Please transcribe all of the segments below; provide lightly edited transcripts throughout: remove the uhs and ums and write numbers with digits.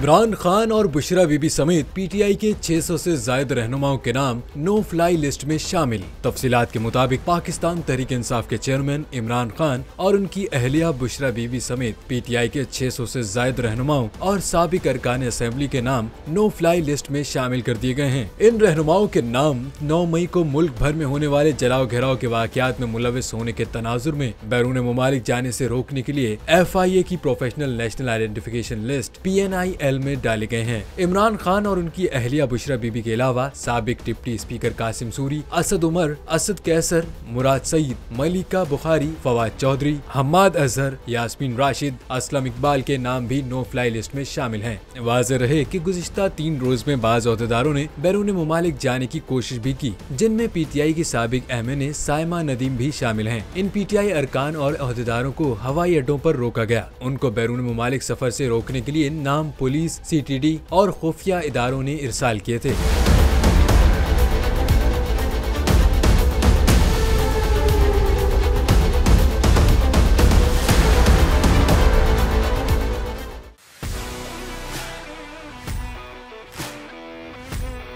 इमरान खान और बुशरा बीबी समेत पीटीआई के 600 से ज्यादा रहनुमाओं के नाम नो फ्लाई लिस्ट में शामिल। तफसीलात के मुताबिक पाकिस्तान तहरीक इंसाफ के चेयरमैन इमरान खान और उनकी अहलिया बुशरा बीबी समेत पीटीआई के 600 से ज्यादा रहनुमाओं और साबिक अरकान असेंबली के नाम नो फ्लाई लिस्ट में शामिल कर दिए गए हैं। इन रहनुमाओं के नाम 9 मई को मुल्क भर में होने वाले जलाओ घेराव के वाकयात में मुलविस होने के तनाजुर में बैरून मुमालिक जाने से रोकने के लिए FIA की professional national identification list PNIL में डाले गए हैं। इमरान खान और उनकी अहलिया बुशरा बीबी के अलावा साबिक डिप्टी स्पीकर कासिम सूरी, असद उमर, असद कैसर, मुराद सईद, मलिका बुखारी, फवाद चौधरी, हम्माद अजहर, यास्मीन राशिद, असलम इकबाल के नाम भी नो फ्लाई लिस्ट में शामिल हैं। वाज़ेह रहे कि गुज़िश्ता 3 रोज में बाज़ ओहदेदारों ने बैरून मुमालिक जाने की कोशिश भी की, जिनमें PTI की साबिक MNA साइमा नदीम भी शामिल हैं। इन PTI अरकान और ओहदेदारों को हवाई अड्डों पर रोका गया। उनको बैरून मुमालिक सफर से रोकने के लिए नाम पुलिस, CTD और खुफिया इदारों ने इरसाल किए थे।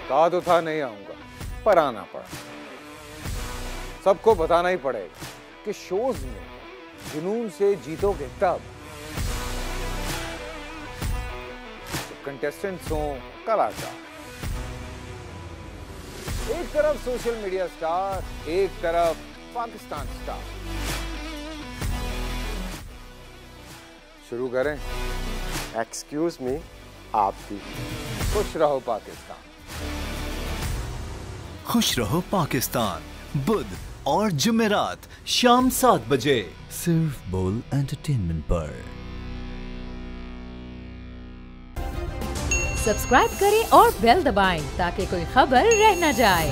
कहा तो था नहीं आऊंगा, पर आना पड़ा। सबको बताना ही पड़ेगा कि शोज में जुनून से जीतोगे तब। कंटेस्टेंट्स हों कलाकार, एक तरफ सोशल मीडिया स्टार, एक तरफ पाकिस्तान स्टार। शुरू करें? एक्सक्यूज मी, आप भी। खुश रहो पाकिस्तान। खुश रहो पाकिस्तान, बुध और जुमेरात शाम 7 बजे सिर्फ बोल एंटरटेनमेंट पर। सब्सक्राइब करें और बेल दबाएं ताकि कोई खबर रह न जाए।